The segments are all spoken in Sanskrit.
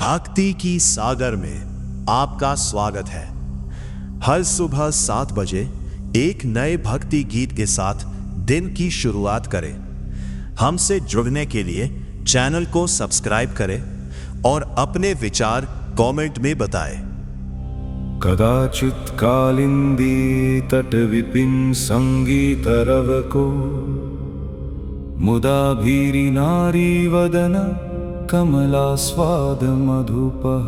भक्ति की सागर में आपका स्वागत है। हर सुबह 7 बजे एक नए भक्ति गीत के साथ दिन की शुरुआत करें। हमसे जुड़ने के लिए चैनल को सब्सक्राइब करें और अपने विचार कमेंट में बताएं। कदाचित् कालिंदी तट विपिन संगीतरवको मुदा भीरी नारी वदन कमलास्वाद मधुपः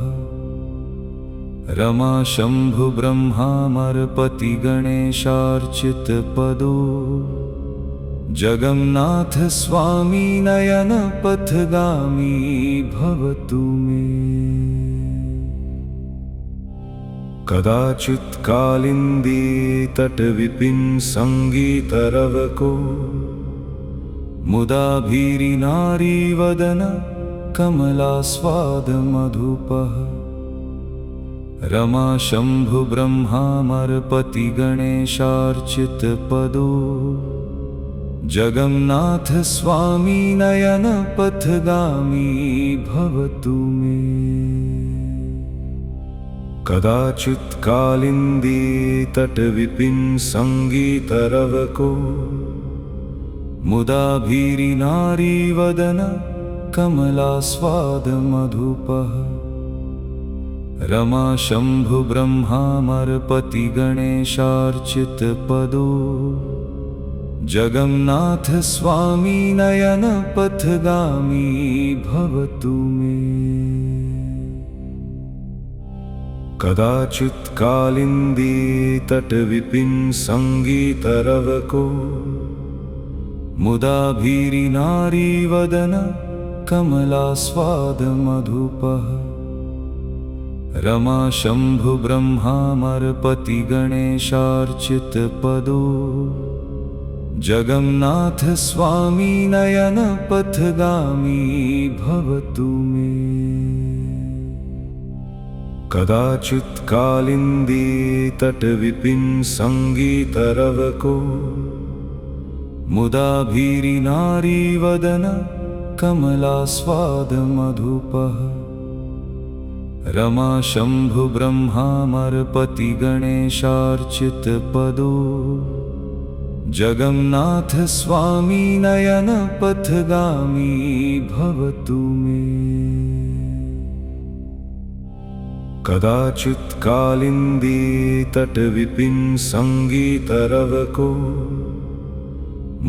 रमा शंभु ब्रह्मामरपति गणेशार्चित पदो जगन्नाथ स्वामी नयन पथगामी भवतु मे। कदाचित् कालिंदी तट विपिन संगीतरवको मुदा भीरी नारी वदन कमलास्वाद मधुपः रमा शंभु ब्रह्मामरपति गणेशार्चित पदो जगन्नाथ स्वामी नयन पथगामी भवतु मे। कदाचित् कालिंदी तट विपिन संगीतरवको मुदा भीरी नारी वदन कमलास्वाद मधुपः रमा शंभु ब्रह्मामरपति गणेशार्चित पदो जगन्नाथ स्वामी नयन पथगामी भवतु मे। कदाचित् कालिंदी तट विपिन संगीतरवको मुदा भीरी नारी वदन कमलास्वाद मधुपः रमा शंभु ब्रह्मामरपति गणेशार्चित पदो जगन्नाथ स्वामी नयन पथगामी भवतु मे। कदाचित् कालिंदी तट विपिन संगीतरवको मुदा भीरी नारी वदन कमलास्वाद मधुपः रमा शंभु ब्रह्मामरपति गणेशार्चित पदो जगन्नाथ स्वामी नयन पथगामी भवतु मे। कदाचित् कालिंदी तट विपिन संगीतरवको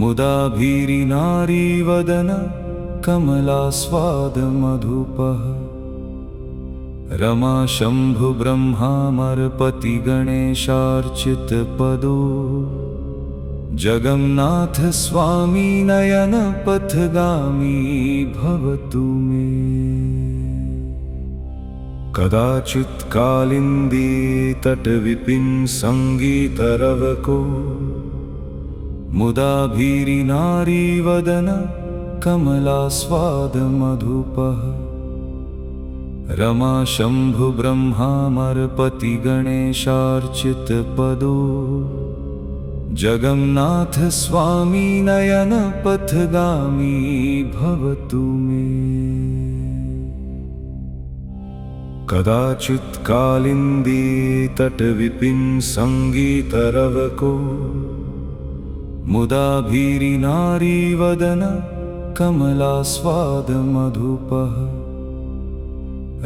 मुदा भीरी नारी वदन कमलास्वाद मधुपः रमा शंभु ब्रह्मामरपति गणेशार्चित पदो जगन्नाथ स्वामी नयन पथगामी भवतु मे। कदाचित् कालिंदी तट विपिन संगीतरवको मुदा भीरी नारी वदन कमलास्वाद मधुपः रमा शंभु ब्रह्मामरपति गणेशार्चित पदो जगन्नाथ स्वामी नयन पथगामी भवतु मे। कदाचित् कालिंदी तट विपिन संगीतरवको मुदा भीरी नारी वदन कमलास्वाद मधुपः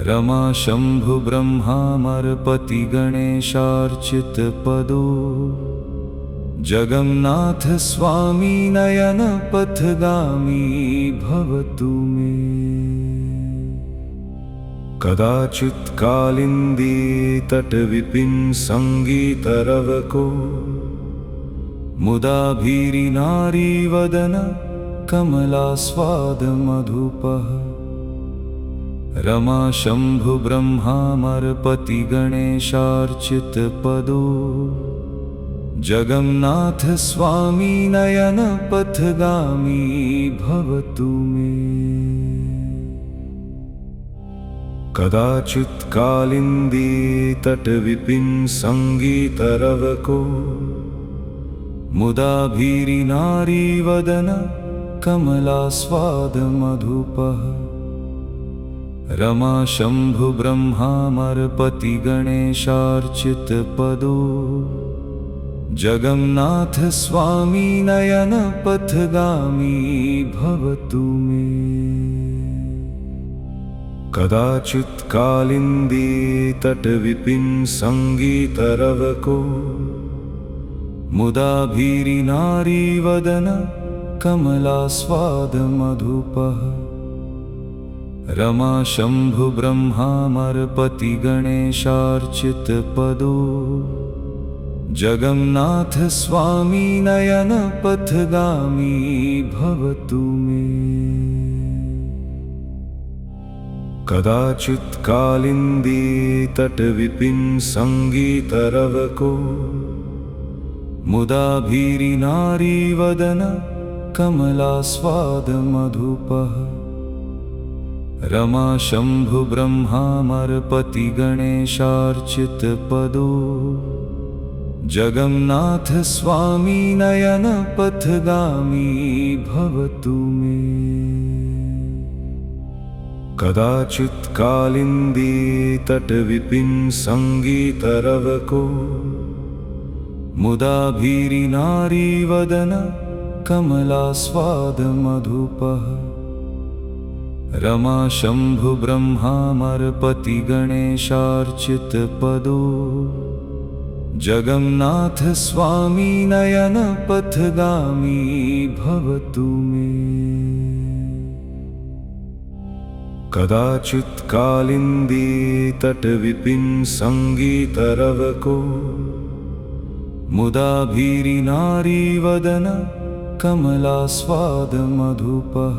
रमा शंभु ब्रह्मामरपति गणेशार्चित पदो जगन्नाथ स्वामी नयन पथगामी भवतु मे। कदाचित् कालिंदी तट विपिन संगीतरवको मुदा भीरी नारी वदन कमलास्वाद मधुपः रमा शंभु ब्रह्मामरपति गणेशार्चित पदो जगन्नाथ स्वामी नयन पथगामी भवतु मे। कदाचित् कालिंदी तट विपिन संगीतरवको मुदा भीरी नारी वदन कमलास्वाद मधुपः रमा शंभु ब्रह्मामरपति गणेशार्चितपदो जगन्नाथ स्वामी नयन पथगामी भवतु मे। कदाचित् कालिंदी तटविपिन संगीतरवको मुदाभीरिनारी वदन कमलास्वाद मधुपः। रमा शंभु ब्रह्मामरपति गणेशार्चितपदो जगन्नाथ स्वामी नयन पथगामी भवतु मे। कदाचित् कालिंदी तटविपिन संगीतरवको मुदाभीरिनारी वदन कमलास्वाद मधुपः। रमा शंभु ब्रह्मामरपति गणेशार्चितपदो जगन्नाथ स्वामी नयन पथगामी भवतु मे। कदाचित् कालिंदी तटविपिन संगीतरवको मुदाभीरिनारी वदन कमलास्वाद मधुपः। रमा शंभु ब्रह्मामरपति गणेशार्चितपदो जगन्नाथ स्वामी नयन पथगामी भवतु मे। कदाचित् कालिंदी तटविपिन संगीतरवको मुदाभीरिनारी वदन कमलास्वाद मधुपः।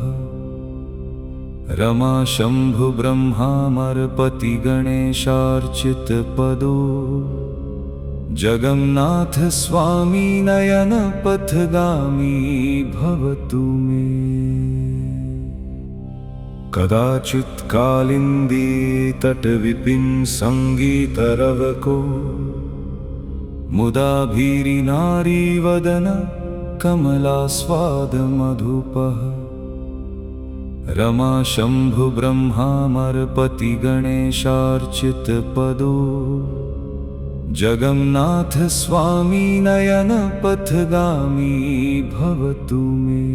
रमा शंभु ब्रह्मामरपति गणेशार्चितपदो जगन्नाथ स्वामी नयन पथगामी भवतु मे। कदाचित् कालिंदी तटविपिन संगीतरवको मुदाभीरिनारी वदन कमलास्वाद मधुपः। रमा शंभु ब्रह्मामरपति गणेशार्चितपदो जगन्नाथ स्वामी नयन पथगामी भवतु मे।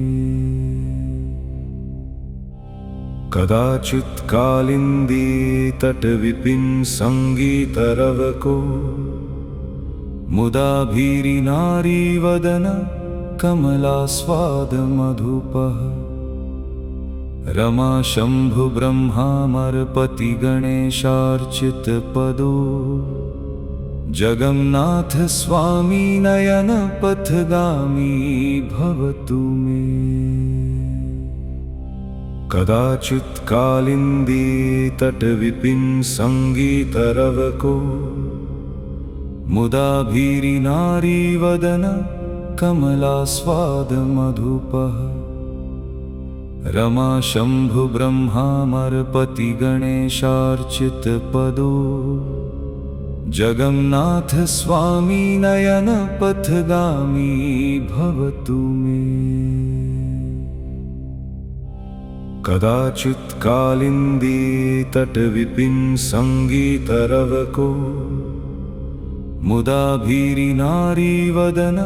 कदाचित् कालिंदी तटविपिन संगीतरवको मुदाभीरिनारी वदन कमलास्वाद मधुपः। रमा शंभु ब्रह्मामरपति गणेशार्चितपदो जगन्नाथ स्वामी नयन पथगामी भवतु मे। कदाचित् कालिंदी तटविपिन संगीतरवको मुदाभीरिनारी वदन कमलास्वाद मधुपः। रमा शंभु ब्रह्मामरपति गणेशार्चितपदो जगन्नाथ स्वामी नयन पथगामी भवतु मे। कदाचित् कालिंदी तटविपिन संगीतरवको मुदाभीरिनारी वदन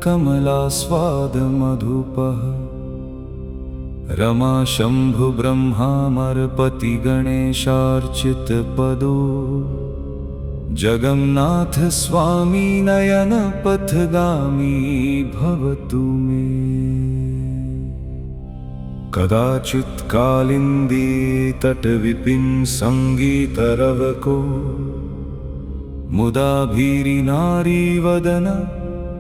कमलास्वाद मधुपः। रमा शंभु ब्रह्मामरपति गणेशार्चितपदो जगन्नाथ स्वामी नयन पथगामी भवतु मे। कदाचित् कालिंदी तटविपिन संगीतरवको मुदाभीरिनारी वदन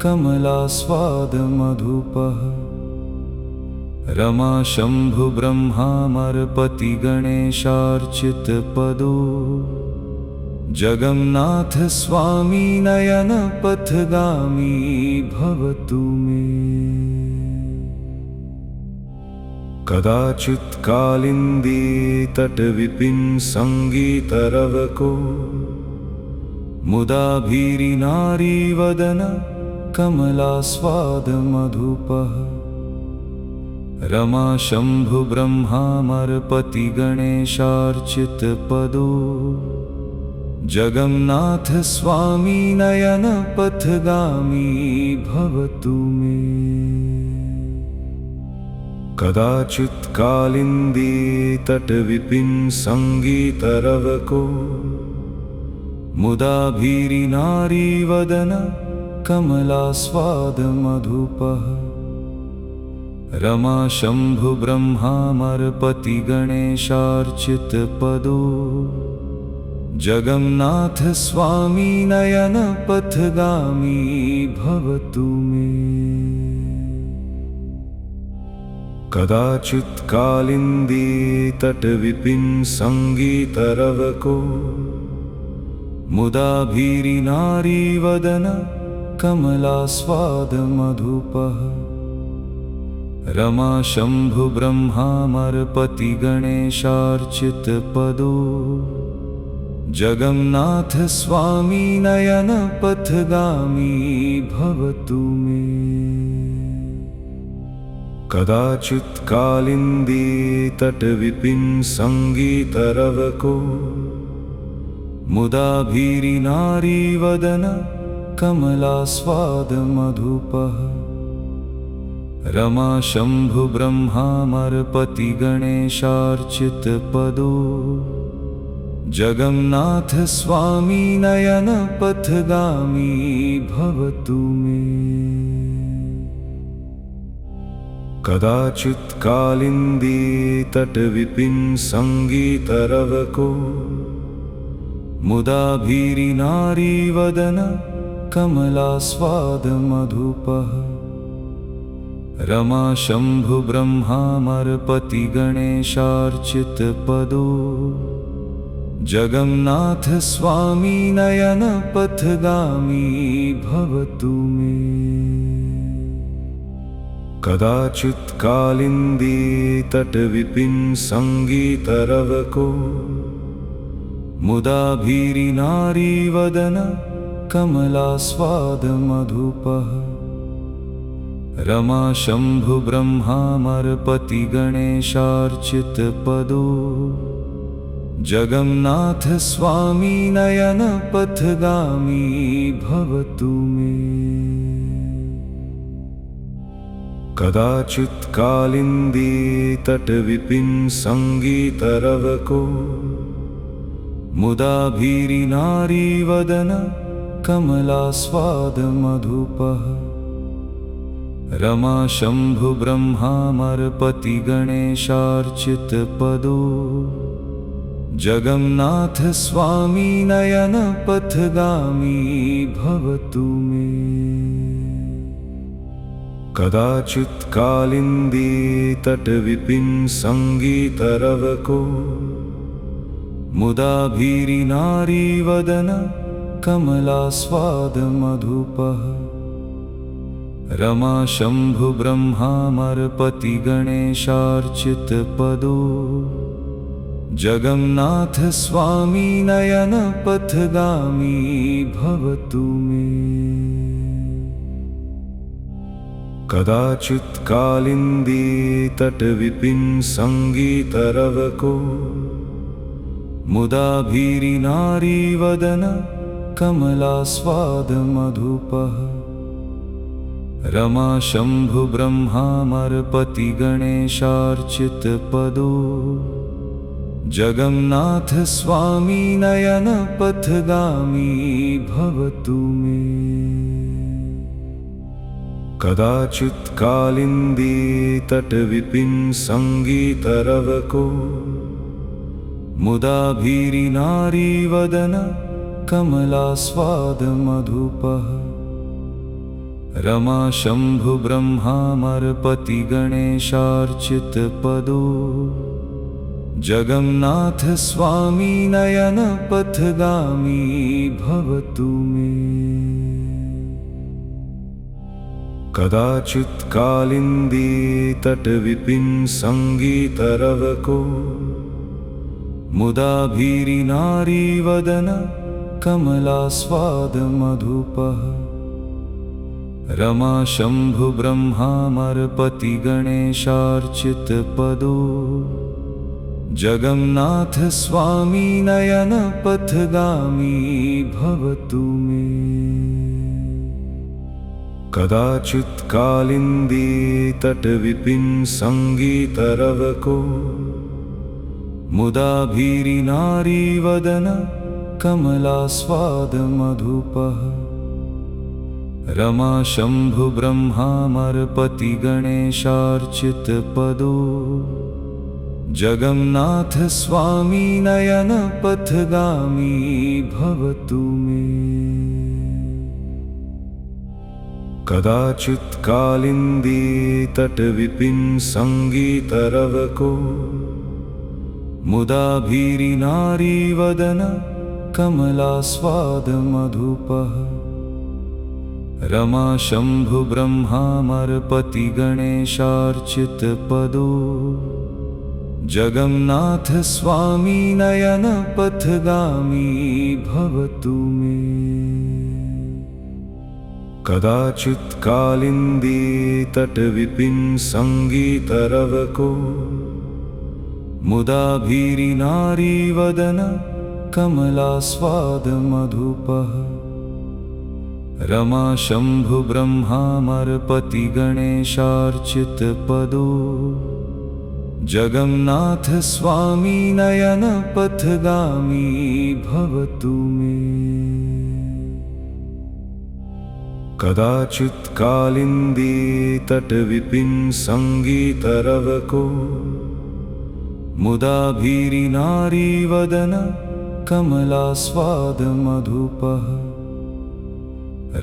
कमलास्वाद मधुपः। रमा शंभु ब्रह्मामरपति गणेशार्चितपदो जगन्नाथ स्वामी नयन पथगामी भवतु मे। कदाचित् कालिंदी तटविपिन संगीतरवको मुदाभीरिनारी वदन कमलास्वाद मधुपः। रमा शंभु ब्रह्मामरपति गणेशार्चित पदो जगन्नाथ स्वामी नयन पथगामी भवतु मे। कदाचित् कालिंदी तट विपिन संगीतरव को मुदा भीरी नारी वदन कमलास्वाद मधुपः। रमा शंभु ब्रह्मामरपति गणेशार्चित पदो जगन्नाथ स्वामी नयन पथगामी भवतु मे। कदाचित् कालिंदी तट विपिन संगीतरव को मुदा भीरी नारी वदन कमलास्वाद मधुपः। रमा शंभु ब्रह्मामरपति गणेशार्चित पदो जगन्नाथ स्वामी नयन पथगामी भवतु मे। कदाचित् कालिंदी तट विपिन संगीतरव को मुदा भीरी नारी वदन कमलास्वाद मधुपः। रमा शंभु ब्रह्मामरपति गणेशार्चित पदो जगन्नाथ स्वामी नयन पथगामी भवतु मे। कदाचित् कालिंदी तट विपिन संगीतरव को मुदा भीरी नारी वदन कमलास्वाद मधुपः। रमा शंभु ब्रह्मामरपति गणेशार्चित पदो जगन्नाथ स्वामी नयन पथगामी भवतु मे। कदाचित् कालिंदी तट विपिन संगीतरव को मुदा भीरी नारी वदन कमलास्वाद मधुपः। रमा शंभु ब्रह्मामरपति गणेशार्चित पदो जगन्नाथ स्वामी नयन पथगामी भवतु मे। कदाचित् कालिंदी तट विपिन संगीतरव को मुदा भीरी नारी वदन कमलास्वाद मधुपः। रमा शंभु ब्रह्मामरपति गणेशार्चित पदो जगन्नाथ स्वामी नयन पथगामी भवतु मे। कदाचित् कालिंदी तट विपिन संगीतरव को मुदा भीरी नारी वदन कमलास्वाद मधुपः। रमा शंभु ब्रह्मामरपति गणेशार्चित पदो जगन्नाथ स्वामी नयन पथगामी भवतु मे। कदाचित् कालिंदी तट विपिन संगीतरव को मुदा भीरी नारी वदन कमलास्वाद मधुपः। रमा शंभु ब्रह्मामरपति गणेशार्चित पदो जगन्नाथ स्वामी नयन पथगामी भवतु मे। कदाचित् कालिंदी तट विपिन संगीतरव को मुदा भीरी नारी वदन कमलास्वाद मधुपः। रमा शंभु ब्रह्मामरपति गणेशार्चित पदो जगन्नाथ स्वामी नयन पथगामी भवतु मे। कदाचित् कालिंदी तट विपिन संगीतरव को मुदा भीरी नारी वदन कमलास्वाद मधुपः। रमा शंभु ब्रह्मामरपति गणेशार्चित पदो जगन्नाथ स्वामी नयन पथगामी भवतु मे। कदाचित् कालिंदी तट विपिन संगीतरव को मुदा भीरी नारी वदन कमलास्वाद मधुपः। रमा शंभु ब्रह्मामरपति गणेशार्चित पदो जगन्नाथ स्वामी नयन पथगामी भवतु मे। कदाचित् कालिंदी तट विपिन संगीतरव को मुदा भीरी नारी वदन कमलास्वाद मधुपः। रमा शंभु ब्रह्मामरपति गणेशार्चित पदो जगन्नाथ स्वामी नयन पथगामी भवतु मे। कदाचित् कालिंदी तट विपिन संगीतरव को मुदा भीरी नारी वदन कमलास्वाद मधुपः। रमा शंभु ब्रह्मामरपति गणेशार्चित पदो जगन्नाथ स्वामी नयन पथगामी भवतु मे। कदाचित् कालिंदी तट विपिन संगीतरव को मुदा भीरी नारी वदन कमलास्वाद मधुपः।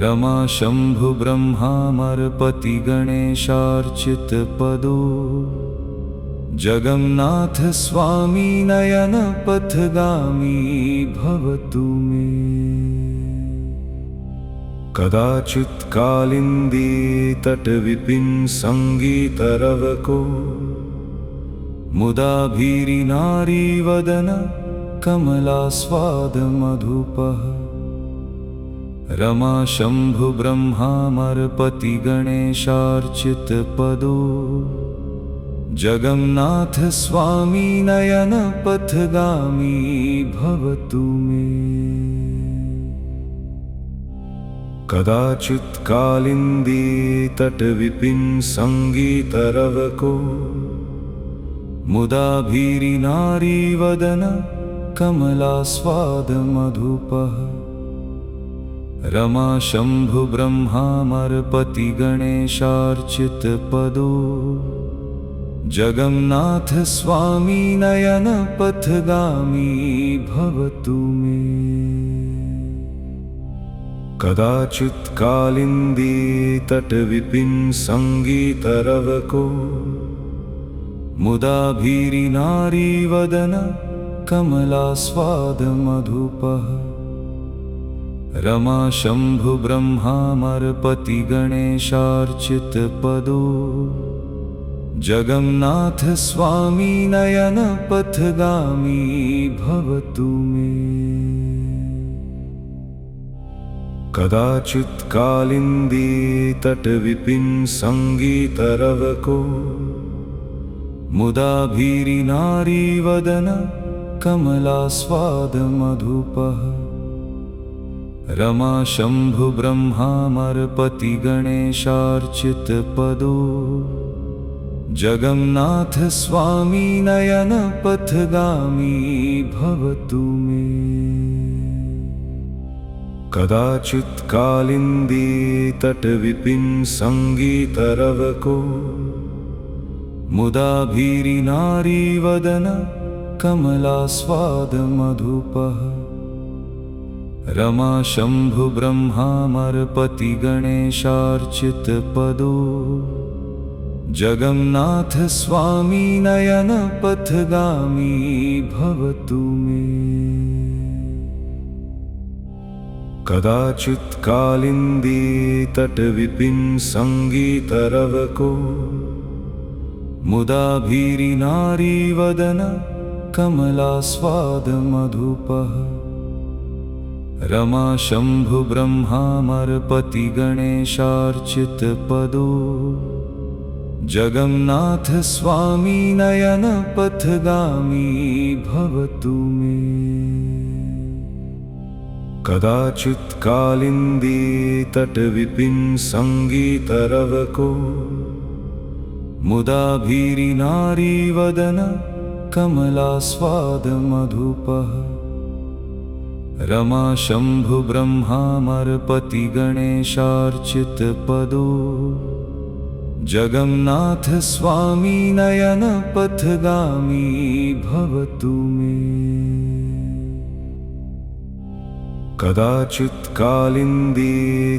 रमा शंभु ब्रह्मामरपति गणेशार्चित पदो जगन्नाथ स्वामी नयन पथगामी भवतु मे। कदाचित् कालिंदी तट विपिन संगीतरव को मुदा भीरी नारी वदन कमलास्वाद मधुपः। रमा शंभु ब्रह्मामरपति गणेशार्चित पदो जगन्नाथ स्वामी नयन पथगामी भवतु मे। कदाचित् कालिंदी तट विपिन संगीतरव को मुदा भीरी नारी वदन कमलास्वाद मधुपः। रमा शंभु ब्रह्मामरपति गणेशार्चित पदो जगन्नाथ स्वामी नयन पथगामी भवतु मे। कदाचित् कालिंदी तट विपिन संगीतरव को मुदा भीरी नारी वदन कमलास्वाद मधुपः। रमा शंभु ब्रह्मामरपति गणेशार्चित पदो जगन्नाथ स्वामी नयन पथगामी भवतु मे। कदाचित् कालिंदी तट विपिन संगीतरव को मुदा भीरी नारी वदन कमलास्वाद मधुपः। रमा शंभु ब्रह्मामरपति गणेशार्चित पदो जगन्नाथ स्वामी नयन पथगामी भवतु मे। कदाचित् कालिंदी तट विपिन संगीतरव को मुदा भीरी नारी वदन कमलास्वाद मधुपः। रमा शंभु ब्रह्मामरपति गणेशार्चित पदो जगन्नाथ स्वामी नयन पथगामी भवतु मे। कदाचित् कालिंदी तट विपिन संगीतरव को मुदा भीरी नारी वदन कमलास्वाद मधुपः। रमा शंभु ब्रह्मामरपति गणेशार्चितपदो जगन्नाथ स्वामी नयन पथगामी भवतु मे। कदाचित् कालिंदी तटविपिन संगीतरवको मुदा भीरी नारी वदन कमलास्वाद मधुपः। रमा शंभु ब्रह्मामरपति गणेशार्चितपदो जगन्नाथ स्वामी नयन पथगामी भवतु मे। कदाचित् कालिंदी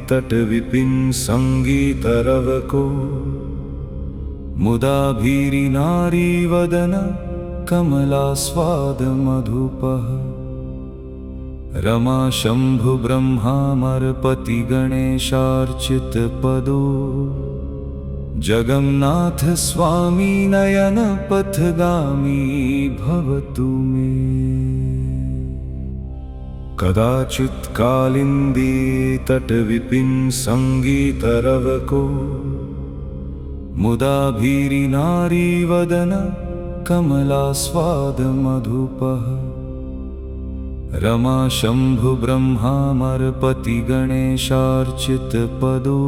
तटविपिन संगीतरवको मुदा भीरी नारी वदन कमलास्वाद मधुपः। रमा शंभु ब्रह्मामरपति गणेशार्चितपदो जगन्नाथ स्वामी नयन पथगामी भवतु मे। कदाचित् कालिंदी तटविपिन संगीतरवको मुदा भीरी नारी वदन कमलास्वाद मधुपः। रमा शंभु ब्रह्मामरपति गणेशार्चितपदो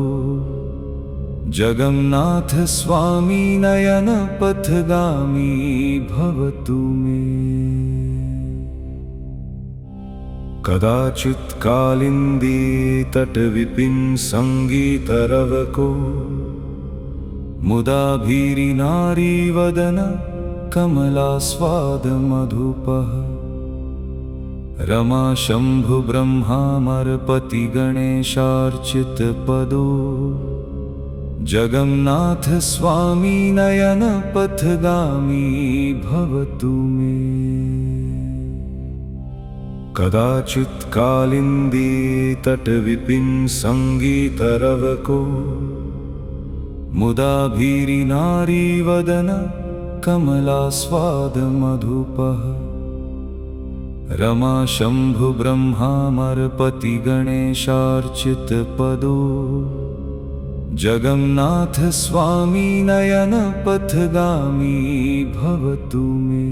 जगन्नाथ स्वामी नयन पथगामी भवतु मे। कदाचित् कालिंदी तटविपिन संगीतरवको मुदा भीरी नारी वदन कमलास्वाद मधुपः। रमा शंभु ब्रह्मामरपति गणेशार्चितपदो जगन्नाथ स्वामी नयन पथगामी भवतु मे। कदाचित् कालिंदी तटविपिन संगीतरवको मुदा भीरी नारी वदन कमलास्वाद मधुपः। रमा शंभु ब्रह्मामरपति गणेशार्चितपदो जगन्नाथ स्वामी नयन पथगामी भवतु मे।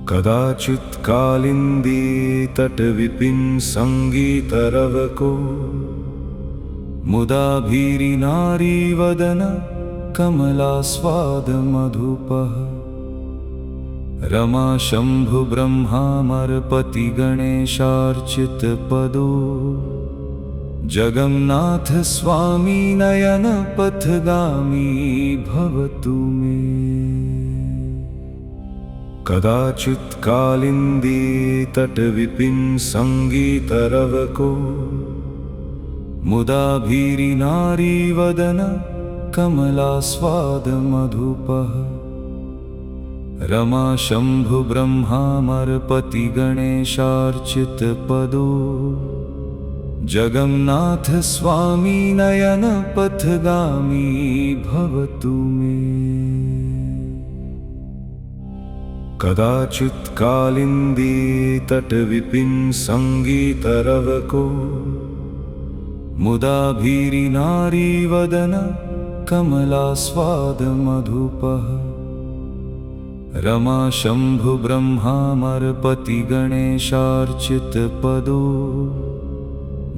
कदाचित् कालिंदी तटविपिन संगीतरवको मुदा भीरी नारी वदन कमलास्वाद मधुपः। रमा शंभु ब्रह्मामरपति गणेशार्चितपदो जगन्नाथ स्वामी नयन पथगामी भवतु मे। कदाचित् कालिंदी तटविपिन संगीतरवको मुदा भीरी नारी वदन कमलास्वाद मधुपः। रमा शंभु ब्रह्मामरपति गणेशार्चितपदो जगन्नाथ स्वामी नयन पथगामी भवतु मे। कदाचित् कालिंदी तटविपिन संगीतरवको मुदा भीरी नारी वदन कमलास्वाद मधुपः। रमा शंभु ब्रह्मामरपति गणेशार्चितपदो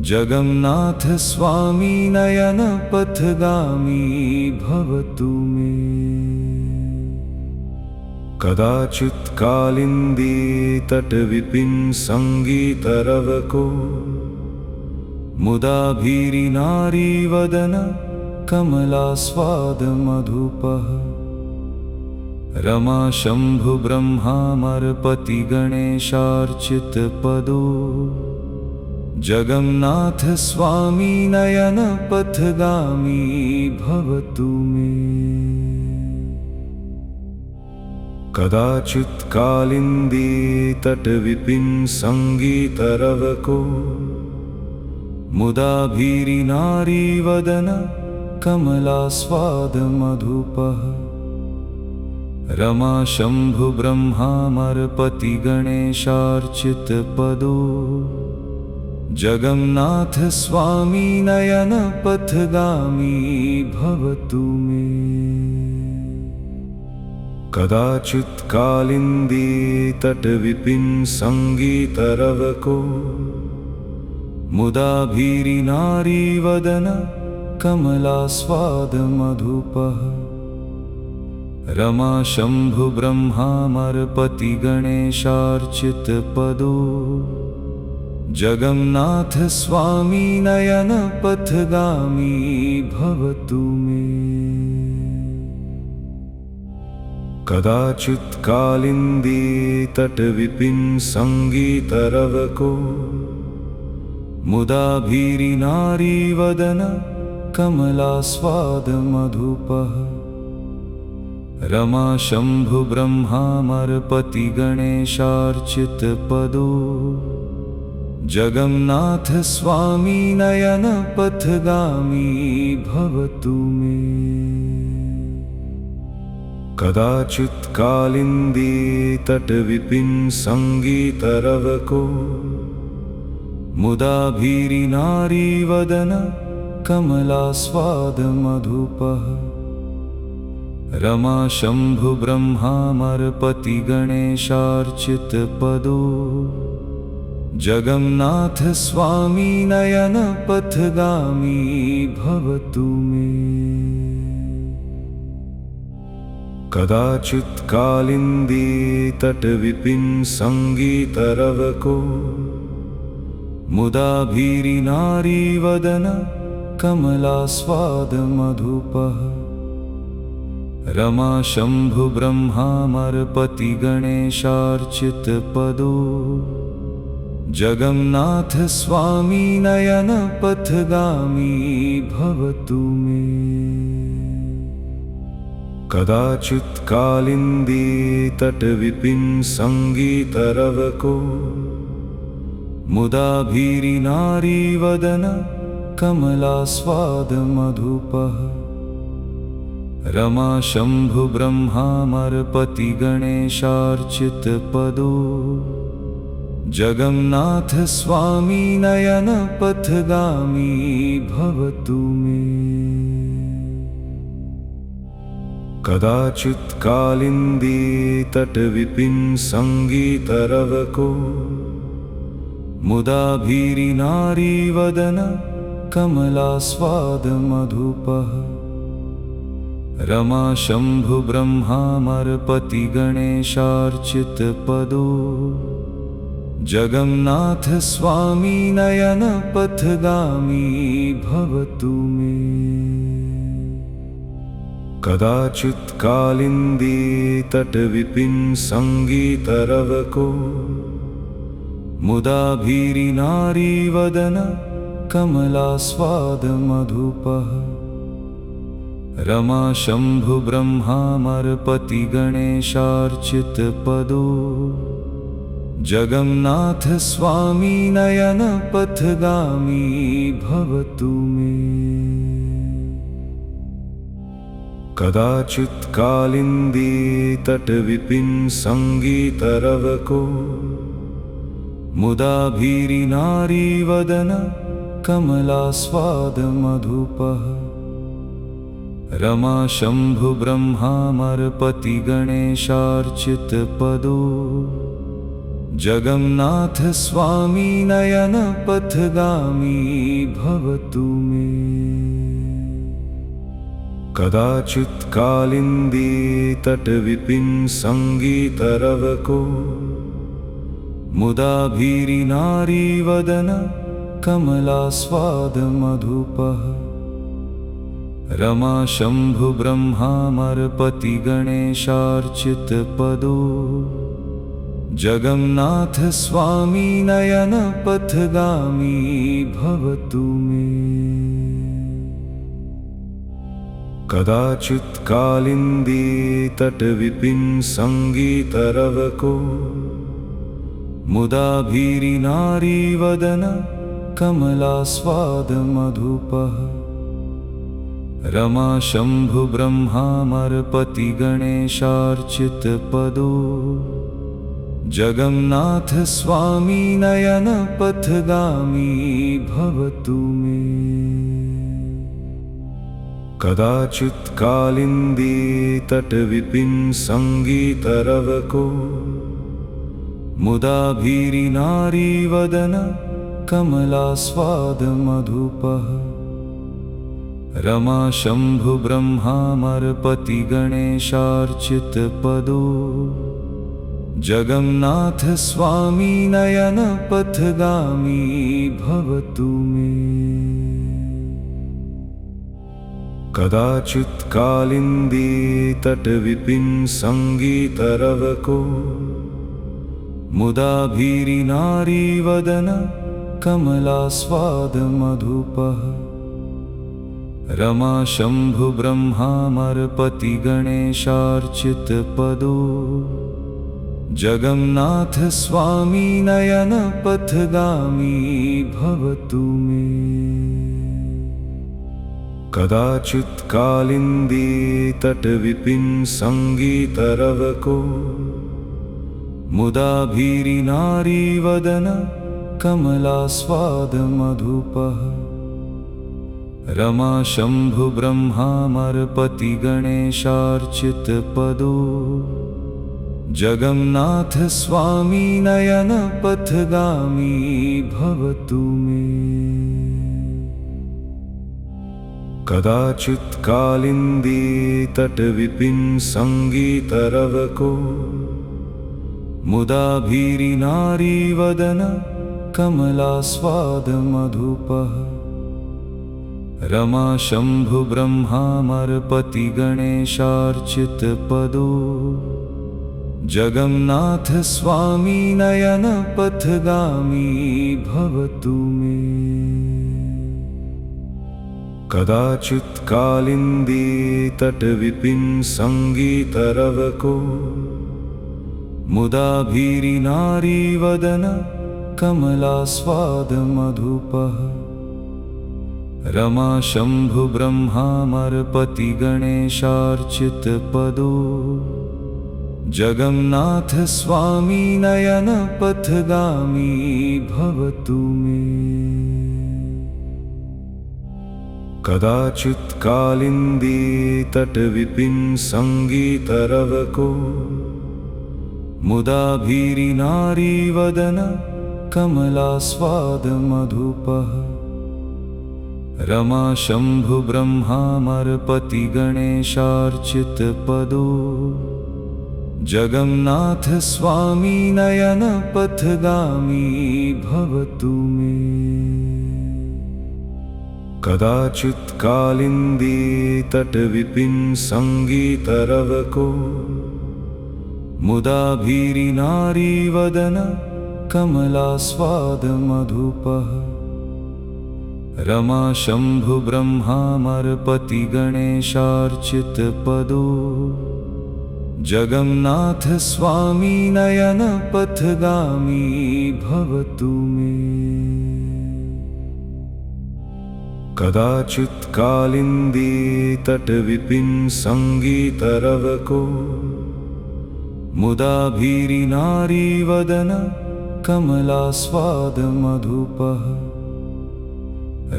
जगन्नाथ स्वामी नयन पथगामी भवतु मे। कदाचित् कालिंदी तटविपिन संगीतरवको मुदा भीरी नारी वदन कमलास्वाद मधुपः। रमा शंभु ब्रह्मामरपति गणेशार्चितपदो जगन्नाथ स्वामी नयन पथगामी भवतु मे। कदाचित् कालिंदी तटविपिन संगीतरवको मुदा भीरी नारी वदन कमलास्वाद मधुपः। रमा शंभु ब्रह्मामरपति गणेशार्चित पदो जगन्नाथ स्वामी नयन पथगामी भवतु मे। कदाचित् कालिंदी तट विपिन संगीतरव को मुदा भीरी नारी वदन कमलास्वाद मधुपः। रमा शंभु ब्रह्मामरपति गणेशार्चित पदो जगन्नाथ स्वामी नयन पथगामी भवतु मे। कदाचित् कालिंदी तट विपिन संगीतरव को मुदा भीरी नारी वदन कमलास्वाद मधुपः। रमा शंभु ब्रह्मामरपति गणेशार्चित पदो जगन्नाथ स्वामी नयन पथगामी भवतु मे। कदाचित् कालिंदी तट विपिन संगीतरव को मुदा भीरी नारी वदन कमलास्वाद मधुपः। रमा शंभु ब्रह्मामरपति गणेशार्चित पदो जगन्नाथ स्वामी नयन पथगामी भवतु मे। कदाचित् कालिंदी तट विपिन संगीतरव को मुदा भीरी नारी वदन कमलास्वाद मधुपः। रमा शंभु ब्रह्मामरपति गणेशार्चित पदो जगन्नाथ स्वामी नयन पथगामी भवतु मे। कदाचित् कालिंदी तट विपिन संगीतरव को मुदा भीरी नारी वदन कमलास्वाद मधुपः। रमा शंभु ब्रह्मामरपति गणेशार्चित पदो जगन्नाथ स्वामी नयन पथगामी भवतु मे। कदाचित् कालिंदी तट विपिन संगीतरव को मुदा भीरी नारी वदन कमलास्वाद मधुपः। रमा शंभु ब्रह्मामरपति गणेशार्चित पदो जगन्नाथ स्वामी नयन पथगामी भवतु मे। कदाचित् कालिंदी तट विपिन संगीतरव को मुदा भीरी नारी वदन कमलास्वाद मधुपः। रमा शंभु ब्रह्मामरपति गणेशार्चित पदो जगन्नाथ स्वामी नयन पथगामी भवतु मे। कदाचित् कालिंदी तट विपिन संगीतरव को मुदा भीरी नारी वदन कमलास्वाद मधुपः। रमा शंभु ब्रह्मामरपति गणेशार्चित पदो जगन्नाथ स्वामी नयन पथगामी भवतु मे। कदाचित् कालिंदी तट विपिन संगीतरव को मुदा भीरी नारी वदन कमलास्वाद मधुपः। रमा शंभु ब्रह्मामरपति गणेशार्चित पदो जगन्नाथ स्वामी नयन पथगामी भवतु मे। कदाचित् कालिंदी तट विपिन संगीतरव को मुदा भीरी नारी वदन कमलास्वाद मधुपः। रमा शंभु ब्रह्मामरपति गणेशार्चितपदो जगन्नाथ स्वामी नयन पथगामी भवतु मे। कदाचित् कालिंदी तटविपिन संगीतरवको मुदाभीरिनारी वदन कमलास्वाद मधुपः। रमा शंभु ब्रह्मामरपति गणेशार्चितपदो जगन्नाथ स्वामी नयन पथगामी भवतु मे। कदाचित् कालिंदी तटविपिन संगीतरवको मुदाभीरिनारी वदन कमलास्वाद मधुपः। रमा शंभु ब्रह्मामरपति गणेशार्चितपदो जगन्नाथ स्वामी नयन पथगामी भवतु मे। कदाचित् कालिंदी तटविपिन संगीतरवको मुदाभीरिनारी वदन कमलास्वाद मधुपः। रमा शंभु ब्रह्मामरपति गणेशार्चितपदो जगन्नाथ स्वामी नयन पथगामी भवतु मे। कदाचित् कालिंदी तटविपिन संगीतरवको मुदाभीरिनारी वदन कमलास्वाद मधुपः। रमा शंभु ब्रह्मामरपति गणेशार्चितपदो जगन्नाथ स्वामी नयन पथगामी भवतु मे। कदाचित् कालिंदी तटविपिन संगीतरवको मुदाभीरिनारी वदन कमलास्वाद मधुपः। रमा शंभु ब्रह्मामरपति गणेशार्चितपदो जगन्नाथ स्वामी नयन पथगामी भवतु मे। कदाचित् कालिंदी तटविपिन संगीतरवको मुदाभीरिनारी वदन कमलास्वाद मधुपः। रमा शंभु ब्रह्मामरपति गणेशार्चितपदो जगन्नाथ स्वामी नयन पथगामी भवतु मे। कदाचित् कालिंदी तटविपिन संगीतरवको मुदाभीरिनारी वदन कमलास्वाद मधुपः। रमा शंभु ब्रह्मामरपति गणेशार्चितपदो जगन्नाथ स्वामी नयन पथगामी भवतु मे। कदाचित् कालिंदी तटविपिन संगीतरवको मुदाभीरिनारी वदन कमलास्वाद मधुपः।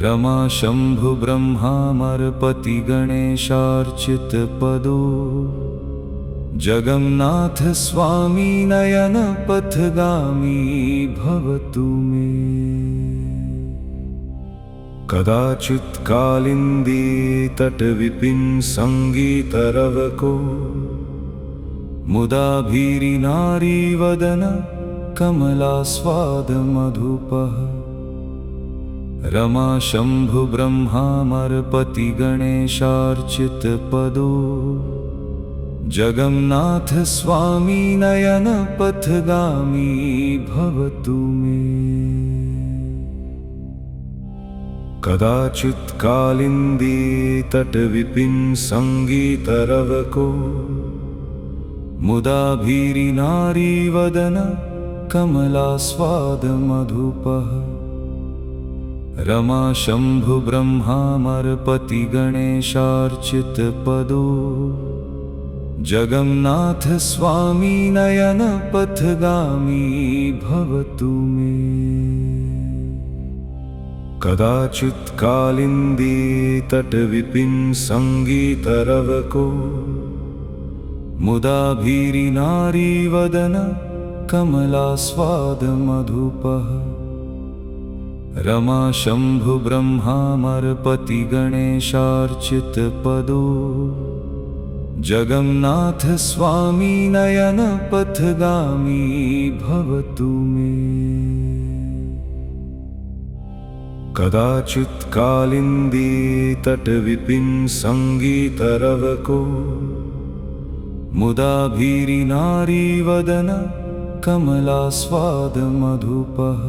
रमा शंभु ब्रह्मामरपति गणेशार्चितपदो जगन्नाथ स्वामी नयन पथगामी भवतु मे। कदाचित् कालिंदी तटविपिन संगीतरवको मुदाभीरिनारी वदन कमलास्वाद मधुपः। रमा शंभु ब्रह्मामरपति गणेशार्चितपदो जगन्नाथ स्वामी नयन पथगामी भवतु मे। कदाचित् कालिंदी तटविपिन संगीतरवको मुदाभीरिनारी वदन कमलास्वाद मधुपः। रमा शंभु ब्रह्मामरपति गणेशार्चितपदो जगन्नाथ स्वामी नयन पथगामी भवतु मे। कदाचित् कालिंदी तटविपिन संगीतरवको मुदाभीरिनारी वदन कमलास्वाद मधुपः। रमा शंभु ब्रह्मामरपति गणेशार्चितपदो जगन्नाथ स्वामी नयन पथगामी भवतु मे। कदाचित् कालिंदी तटविपिन संगीतरवको मुदाभीरिनारी वदन कमलास्वाद मधुपः।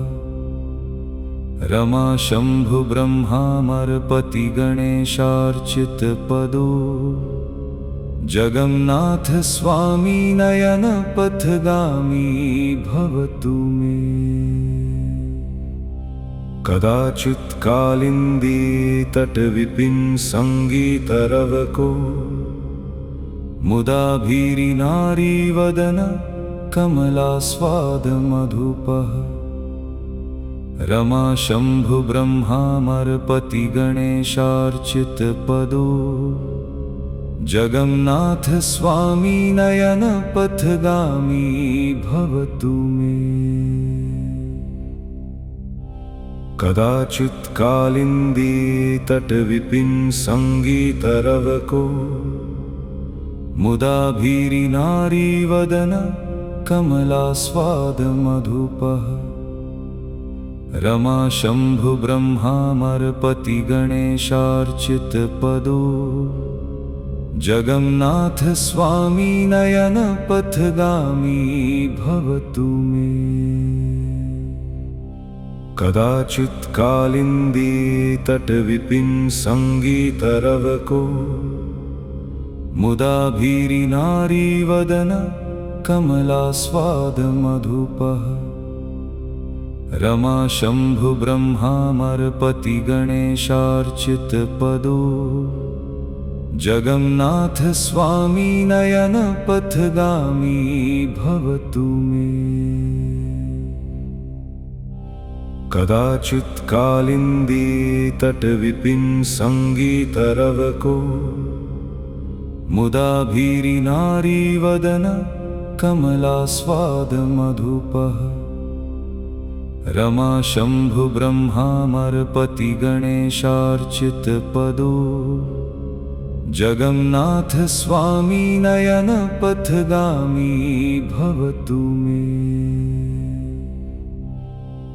रमा शंभु ब्रह्मामरपति गणेशार्चितपदो जगन्नाथ स्वामी नयन पथगामी भवतु मे। कदाचित् कालिंदी तटविपिन संगीतरवको मुदाभीरिनारी वदन कमलास्वाद मधुपः। रमा शंभु ब्रह्मामरपति गणेशार्चितपदो जगन्नाथ स्वामी नयन पथगामी भवतु मे। कदाचित् कालिंदी तटविपिन संगीतरवको मुदाभीरिनारी वदन कमलास्वाद मधुपः। रमा शंभु ब्रह्मामरपति गणेशार्चितपदो जगन्नाथ स्वामी नयन पथगामी भवतु मे। कदाचित् कालिंदी तटविपिन संगीतरवको मुदाभीरिनारी वदन कमलास्वाद मधुपः। रमा शंभु ब्रह्मामरपति गणेशार्चितपदो जगन्नाथ स्वामी नयन पथगामी भवतु मे। कदाचित् कालिंदी तटविपिन संगीतरवको मुदाभीरिनारी वदन कमलास्वाद मधुपः। रमा शंभु ब्रह्मामरपति गणेशार्चितपदो जगन्नाथ स्वामी नयन पथगामी भवतु मे।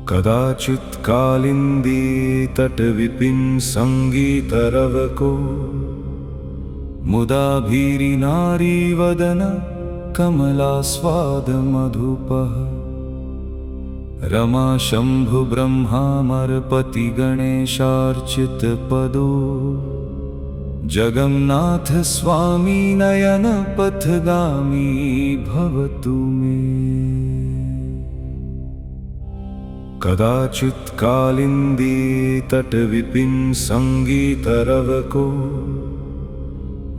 कदाचित् कालिंदी तटविपिन संगीतरवको मुदाभीरिनारी वदन कमलास्वाद मधुपः। रमा शंभु ब्रह्मामरपति गणेशार्चितपदो जगन्नाथ स्वामी नयन पथगामी भवतु मे। कदाचित् कालिंदी तटविपिन संगीतरवको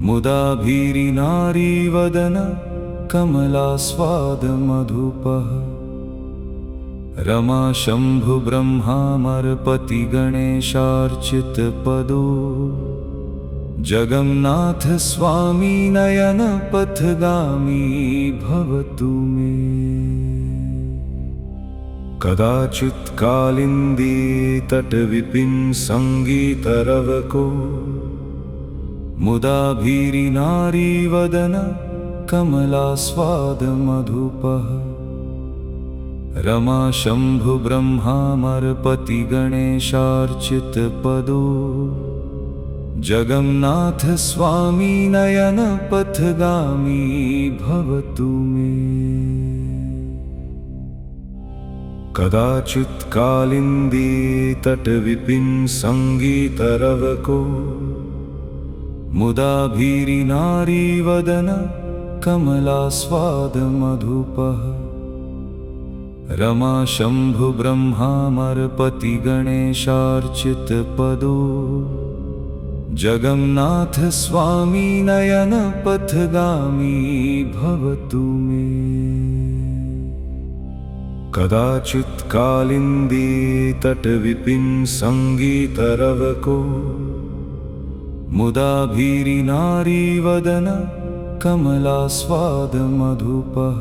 मुदाभीरिनारी वदन कमलास्वाद मधुपः। रमा शंभु ब्रह्मामरपति गणेशार्चितपदो जगन्नाथ स्वामी नयन पथगामी भवतु मे। कदाचित् कालिंदी तटविपिन संगीतरवको मुदाभीरिनारी वदन कमलास्वाद मधुपः। रमा शंभु ब्रह्मामरपति गणेशार्चितपदो जगन्नाथ स्वामी नयन पथगामी भवतु मे। कदाचित् कालिंदी तटविपिन संगीतरवको मुदाभीरिनारी वदन कमलास्वाद मधुपः। रमा शंभु ब्रह्मामरपति गणेशार्चित पदो जगन्नाथ स्वामी नयन पथगामी भवतु मे। कदाचित् कालिंदी तट विपिन संगीतरव को मुदा भीरी नारी वदन कमलास्वाद मधुपः।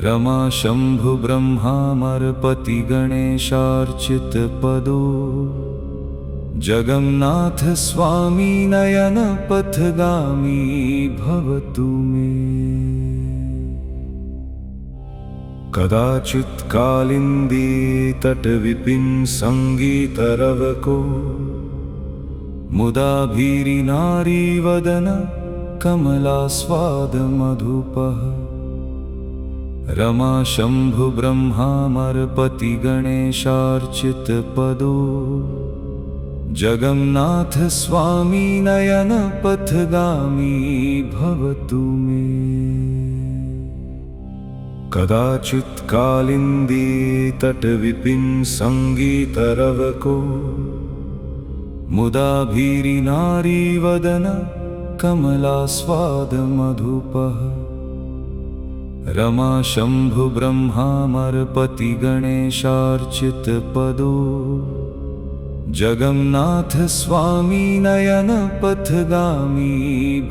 रमा शंभु ब्रह्मामरपति गणेशार्चित पदो जगन्नाथ स्वामी नयन पथगामी भवतु मे। कदाचित् कालिंदी तट विपिन संगीतरव को मुदा भीरी नारी वदन कमलास्वाद मधुपः। रमा शंभु ब्रह्मामरपति गणेशार्चित पदो जगन्नाथ स्वामी नयन पथगामी भवतु मे। कदाचित् कालिंदी तट विपिन संगीतरव को मुदा भीरी नारी वदन कमलास्वाद मधुपः। रमा शंभु ब्रह्मामरपति गणेशार्चित पदो जगन्नाथ स्वामी नयन पथगामी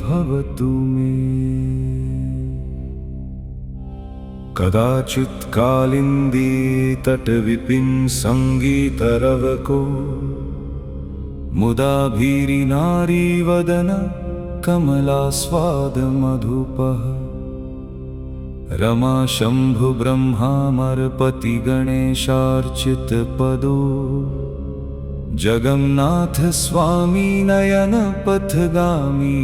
भवतु मे। कदाचित् कालिंदी तट विपिन संगीतरव को मुदा भीरी नारी वदन कमलास्वाद मधुपः। रमा शंभु ब्रह्मामरपति गणेशार्चित पदो जगन्नाथ स्वामी नयन पथगामी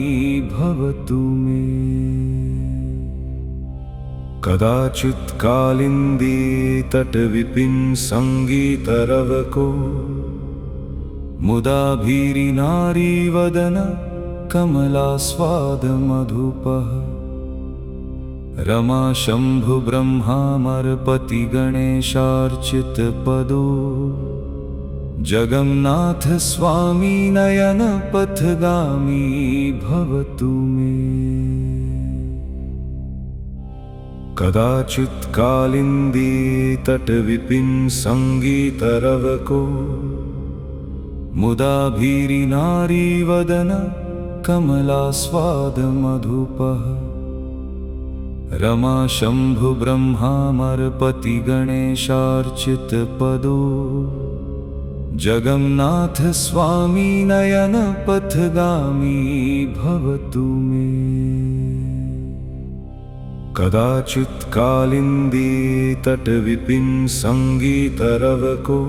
भवतु मे। कदाचित् कालिंदी तट विपिन संगीतरव को मुदा भीरी नारी वदन कमलास्वाद मधुपः। रमा शंभु ब्रह्मामरपति गणेशार्चित पदो जगन्नाथ स्वामी नयन पथगामी भवतु मे। कदाचित् कालिंदी तट विपिन संगीतरव को मुदा भीरी नारी वदन कमलास्वाद मधुपः। रमा शंभु ब्रह्मामरपति गणेशार्चित पदो जगन्नाथ स्वामी नयन पथगामी भवतु मे। कदाचित् कालिंदी तट विपिन संगीतरव को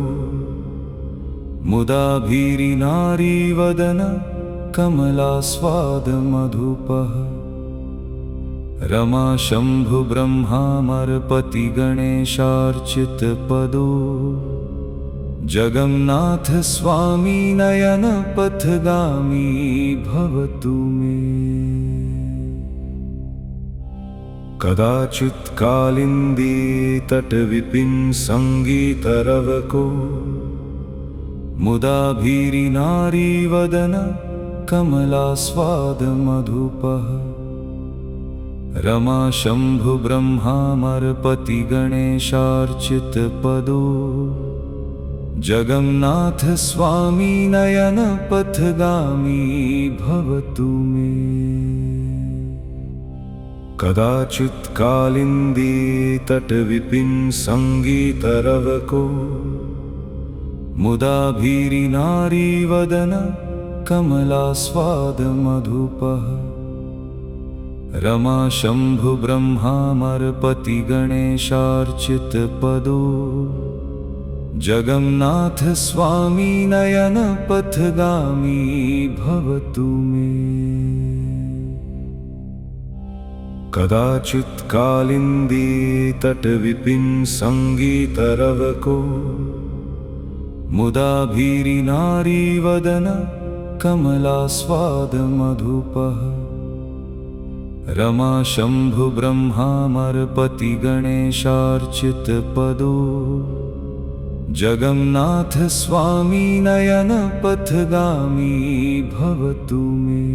मुदा भीरी नारी वदन कमलास्वाद मधुपः। रमा शंभु ब्रह्मामरपति गणेशार्चित पदो जगन्नाथ स्वामी नयन पथगामी भवतु मे। कदाचित् कालिंदी तट विपिन संगीतरव को मुदा भीरी नारी वदन कमलास्वाद मधुपः। रमा शंभु ब्रह्मामरपति गणेशार्चित पदो जगन्नाथ स्वामी नयन पथगामी भवतु मे। कदाचित् कालिंदी तट विपिन संगीतरव को मुदा भीरी नारी वदन कमलास्वाद मधुपः। रमा शंभु ब्रह्मामरपति गणेशार्चित पदो जगन्नाथ स्वामी नयन पथगामी भवतु मे। कदाचित् कालिंदी तट विपिन संगीतरव को मुदा भीरी नारी वदन कमलास्वाद मधुपः। रमा शंभु ब्रह्मामरपति गणेशार्चितपदो जगन्नाथ स्वामी नयन पथगामी भवतु मे।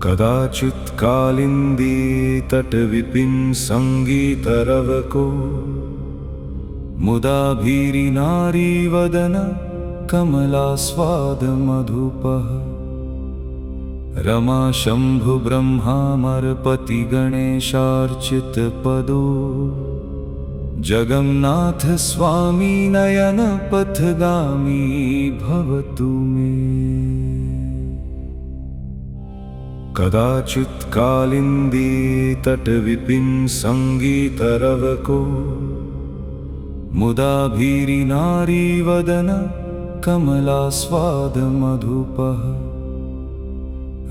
कदाचित् कालिंदी तटविपिन संगीतरवको मुदा भीरिनारी वदन कमलास्वाद मधुपः। रमा शंभु ब्रह्मामरपति गणेशार्चितपदो जगन्नाथ स्वामी नयन पथगामी भवतु मे। कदाचित् कालिंदी तटविपिन संगीतरवको मुदा भीरिनारी वदन कमलास्वाद मधुपः।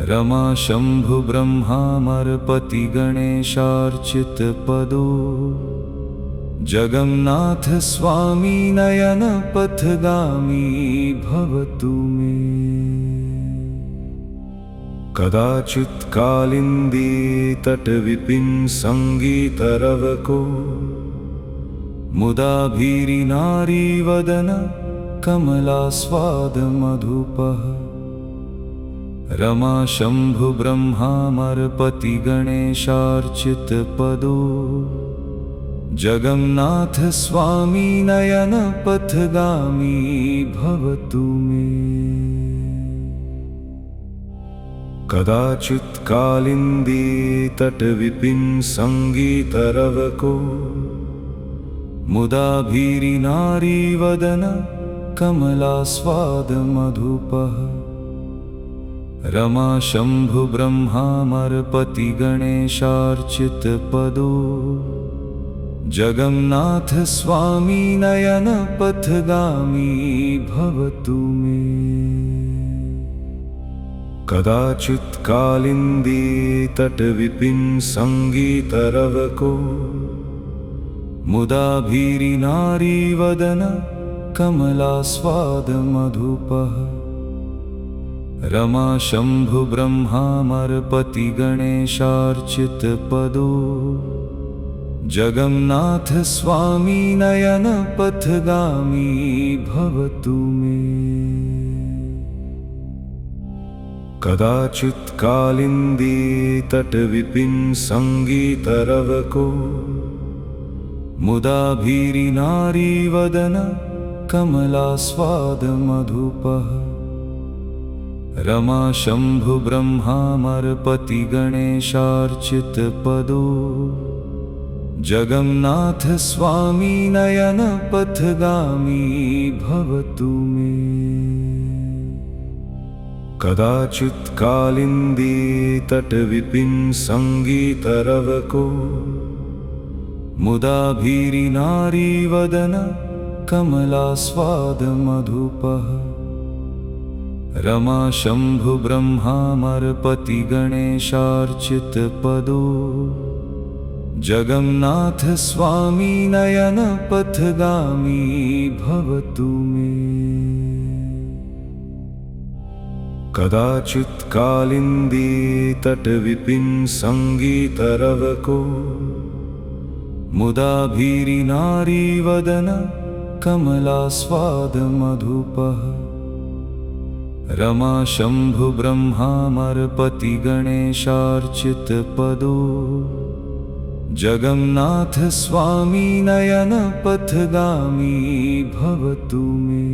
रमा शंभु ब्रह्मामरपति गणेशार्चितपदो जगन्नाथ स्वामी नयन पथगामी भवतु मे। कदाचित् कालिंदी तटविपिन संगीतरवको मुदा भीरिनारी वदन कमलास्वाद मधुपः। रमा शंभु ब्रह्मामरपति गणेशार्चितपदो जगन्नाथ स्वामी नयन पथगामी भवतु मे। कदाचित् कालिंदी तटविपिन संगीतरवको मुदा भीरिनारी वदन कमलास्वाद मधुपः। रमा शंभु ब्रह्मामरपति गणेशार्चितपदो जगन्नाथ स्वामी नयन पथगामी भवतु मे। कदाचित् कालिंदी तटविपिन संगीतरवको मुदा भीरिनारी वदन कमलास्वाद मधुपः। रमा शंभु ब्रह्मामरपति गणेशार्चितपदो जगन्नाथ स्वामी नयन पथगामी भवतु मे। कदाचित् कालिंदी तटविपिन संगीतरवको मुदा भीरिनारी वदन कमलास्वाद मधुपः। रमा शंभु ब्रह्मामरपति गणेशार्चितपदो जगन्नाथ स्वामी नयन पथगामी भवतु मे। कदाचित् कालिंदी तटविपिन संगीतरवको मुदा भीरिनारी वदन कमलास्वाद मधुपः। रमा शंभु ब्रह्मामरपति गणेशार्चितपदो जगन्नाथ स्वामी नयन पथगामी भवतु मे। कदाचित् कालिंदी तटविपिन संगीतरवको मुदा भीरिनारी वदन कमलास्वाद मधुपः। रमा शंभु ब्रह्मामरपति गणेशार्चितपदो जगन्नाथ स्वामी नयन पथगामी भवतु मे।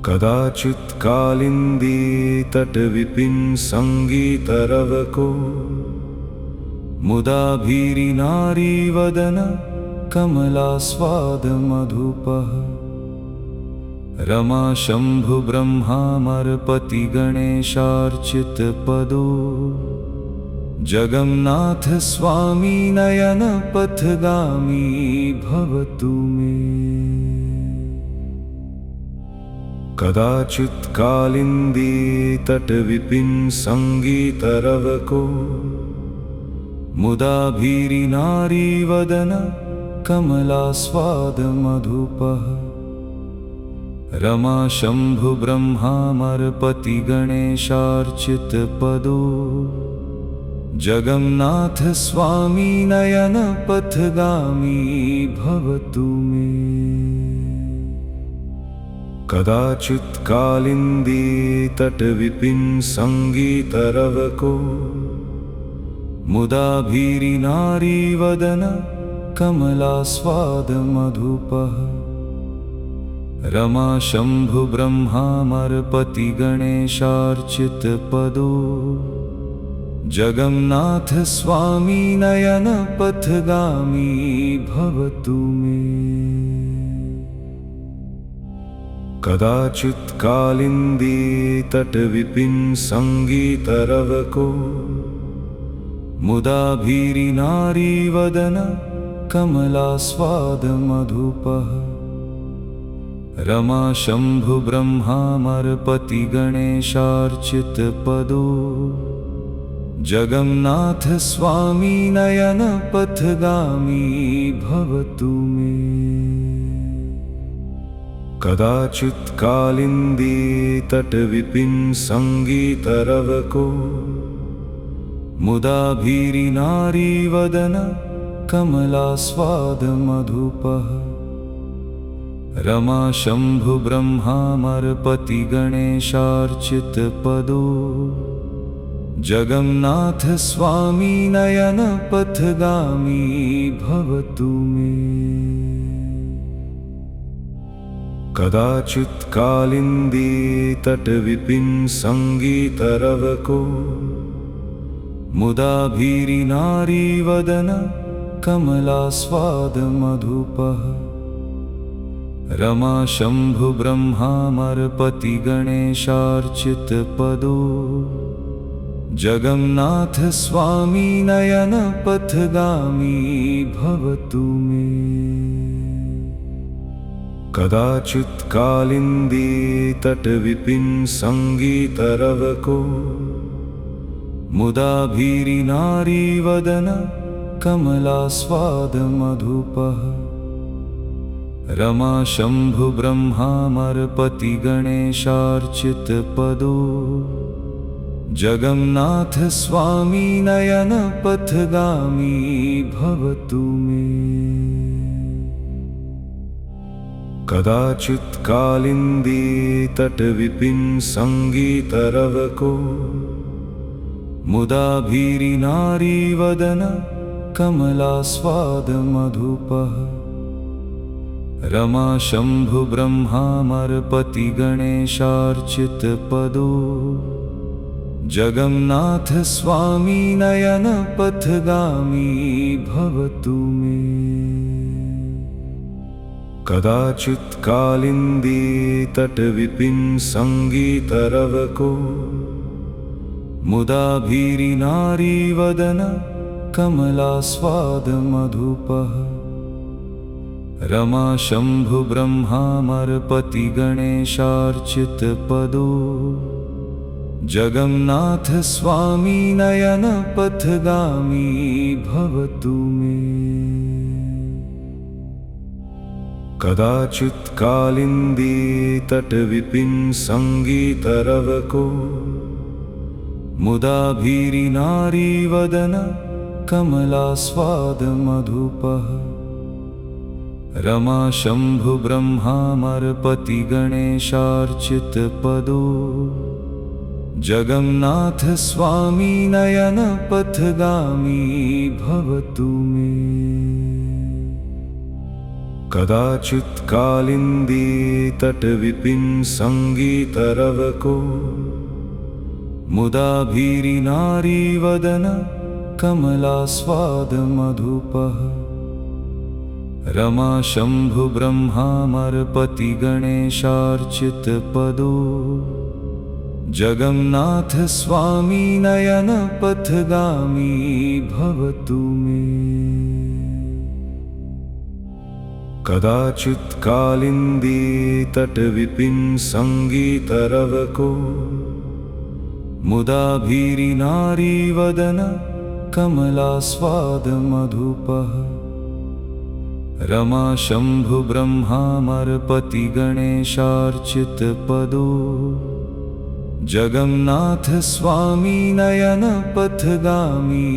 कदाचित् कालिंदी तटविपिन संगीतरवको मुदा भीरिनारी वदन कमलास्वाद मधुपः। रमा शंभु ब्रह्मामरपति गणेशार्चितपदो जगन्नाथ स्वामी नयन पथगामी भवतु मे। कदाचित् कालिंदी तटविपिन संगीतरवको मुदा भीरिनारी वदन कमलास्वाद मधुपः। रमा शंभु ब्रह्मामरपति गणेशार्चितपदो जगन्नाथ स्वामी नयन पथगामी भवतु मे। कदाचित् कालिंदी तटविपिन संगीतरवको मुदा भीरी नारी वदन कमलास्वाद मधुपः। रमा शंभु ब्रह्मामरपति गणेशार्चितपदो जगन्नाथ स्वामी नयन पथगामी भवतु मे। कदाचित् कालिंदी तटविपिन संगीतरवको मुदा भीरी नारी वदन कमलास्वाद मधुपः। रमा शंभु ब्रह्मामरपति गणेशार्चितपदो जगन्नाथ स्वामी नयन पथगामी भवतु मे। कदाचित् कालिंदी तटविपिन संगीतरवको मुदा भीरी नारी वदन कमलास्वाद मधुपः। रमा शंभु ब्रह्मामरपति गणेशार्चितपदो जगन्नाथ स्वामी नयन पथगामी भवतु मे। कदाचित् कालिंदी तटविपिन संगीतरवको मुदा भीरी नारी वदन कमलास्वाद मधुपः। रमा शंभु ब्रह्मामरपति गणेशार्चितपदो जगन्नाथ स्वामी नयन पथगामी भवतु मे। कदाचित् कालिंदी तटविपिन संगीतरवको मुदा भीरी नारी वदन कमलास्वाद मधुपः। रमा शंभु ब्रह्मामरपति गणेशार्चितपदो जगन्नाथ स्वामी नयन पथगामी भवतु मे। कदाचित् कालिंदी तटविपिन संगीतरवको मुदा भीरी नारी वदन कमलास्वाद मधुपः। रमा शंभु ब्रह्मामरपति गणेशार्चितपदो जगन्नाथ स्वामी नयन पथगामी भवतु मे। कदाचित् कालिंदी तटविपिन संगीतरवको मुदा भीरी नारी वदन कमलास्वाद मधुपः। रमा शंभु ब्रह्मामरपति गणेशार्चितपदो जगन्नाथ स्वामी नयन पथगामी भवतु मे। कदाचित् कालिंदी तटविपिन संगीतरवको मुदा भीरी नारी वदन कमलास्वाद मधुपः। रमा शंभु ब्रह्मामरपति गणेशार्चितपदो जगन्नाथ स्वामी नयन पथगामी भवतु मे। कदाचित् कालिंदी तटविपिन संगीतरवको मुदा भीरी नारी वदन कमलास्वाद मधुपः। रमा शंभु ब्रह्मामरपति गणेशार्चितपदो जगन्नाथ स्वामी नयन पथगामी भवतु मे। कदाचित् कालिंदी तटविपिन संगीतरवको मुदा भीरी नारी वदन कमलास्वाद मधुपः। रमा शंभु ब्रह्मामरपति गणेशार्चितपदो जगन्नाथ स्वामी नयन पथगामी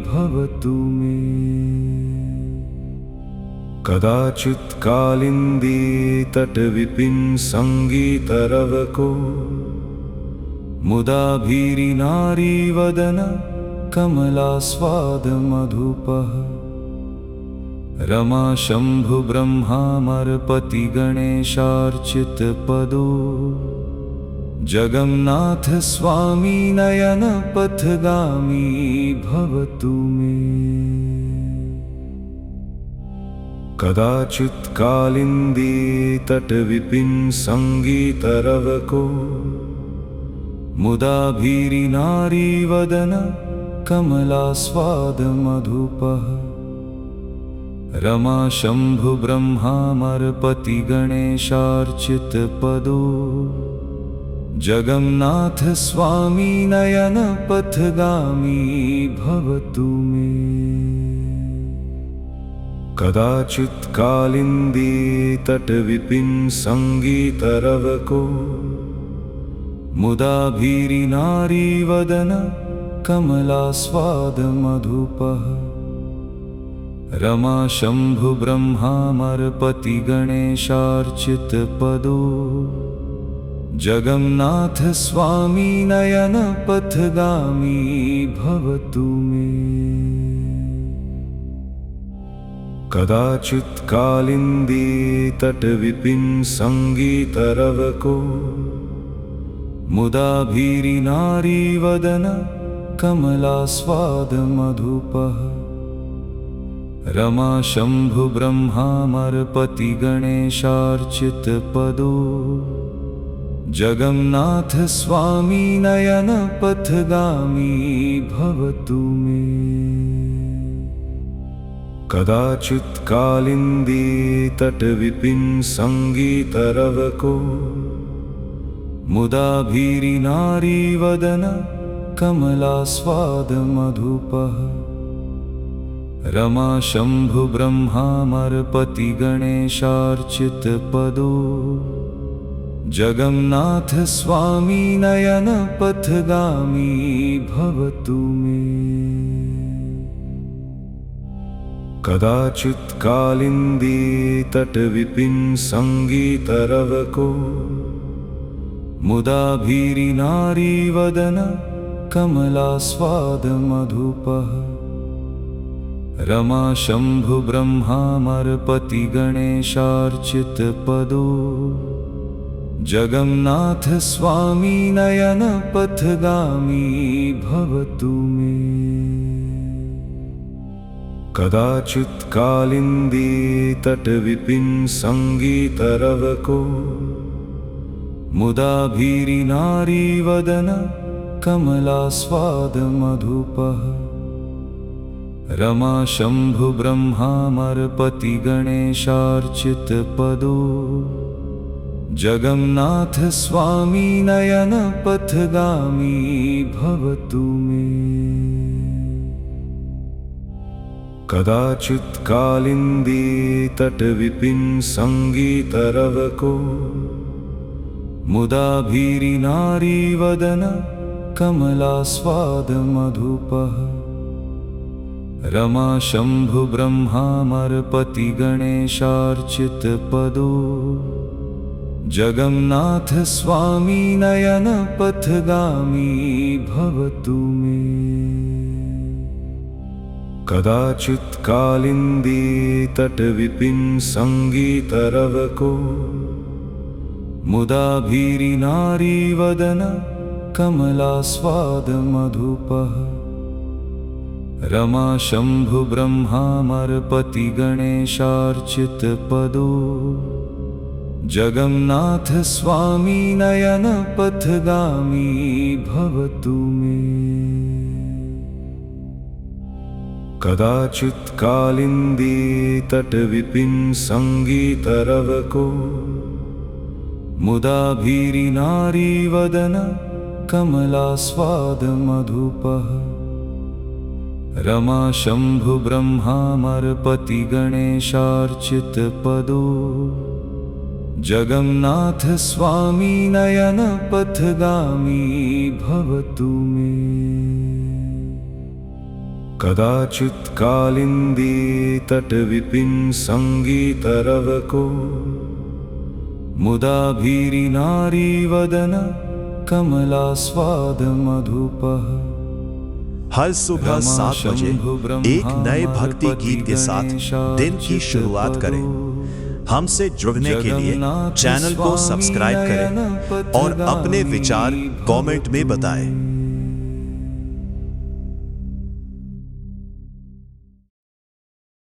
भवतु मे। कदाचित् कालिंदी तटविपिन संगीतरवको मुदा भीरी नारी वदन कमलास्वाद मधुपः। रमा शंभु ब्रह्मामरपति गणेशार्चितपदो जगन्नाथ स्वामी नयन पथगामी भवतु मे। कदाचित् कालिंदी तटविपिन संगीतरवको मुदा भीरी नारी वदन कमलास्वाद मधुपः। रमा शंभु ब्रह्मामरपति गणेशार्चितपदो जगन्नाथ स्वामी नयन पथगामी भवतु मे। कदाचित् कालिंदी तटविपिन संगीतरवको मुदा भीरी नारी वदन कमलास्वाद मधुपः। रमा शंभु ब्रह्मामरपति गणेशार्चितपदो जगन्नाथ स्वामी नयन पथगामी भवतु मे। कदाचित् कालिंदी तटविपिन संगीतरवको मुदा भीरी नारी वदन कमलास्वाद मधुपः। रमा शंभु ब्रह्मामरपति गणेशार्चितपदो जगन्नाथ स्वामी नयन पथगामी भवतु मे। कदाचित् कालिंदी तटविपिन संगीतरवको मुदा भीरी नारी वदन कमलास्वाद मधुपः। रमा शंभु ब्रह्मामरपति गणेशार्चितपदो जगन्नाथ स्वामी नयन पथगामी भवतु मे। कदाचित् कालिंदी तटविपिन संगीतरवको मुदा भीरी नारी वदन कमलास्वाद मधुपः। रमा शंभु ब्रह्मामरपति गणेशार्चितपदो जगन्नाथ स्वामी नयन पथगामी भवतु मे। कदाचित् कालिंदी तटविपिन संगीतरवको मुदा भीरी नारी वदन कमलास्वाद मधुपः। रमा शंभु ब्रह्मामरपति गणेशार्चितपदो जगन्नाथ स्वामी नयन पथगामी भवतु मे। कदाचित् कालिंदी तटविपिन संगीतरवको मुदा भीरी नारी वदन कमलास्वाद मधुपः। रमा शंभु ब्रह्मामरपति गणेशार्चितपदो जगन्नाथ स्वामी नयन पथगामी भवतु मे। कदाचित् कालिंदी तटविपिन संगीतरवको मुदा भीरी नारी वदन कमलास्वाद मधुपः। रमा शंभु ब्रह्मामरपति गणेशार्चितपदो जगन्नाथ स्वामी नयन पथगामी भवतु मे। कदाचित् कालिंदी तटविपिन संगीतरवको मुदा भीरी नारी वदन कमलास्वाद मधुपः। रमा शंभु ब्रह्मामरपति गणेशार्चित पदो जगन्नाथ स्वामी नयन पथगामी भवतु मे। कदाचित् कालिंदी तट विपिन संगीतरवको मुदा भीरी नारी वदन कमलास्वाद मधुपः। हर सुबह 7 बजे एक नए भक्ति गीत के साथ दिन की शुरुआत करें। हमसे जुड़ने के लिए चैनल को सब्सक्राइब करें और अपने विचार कमेंट में बताएं।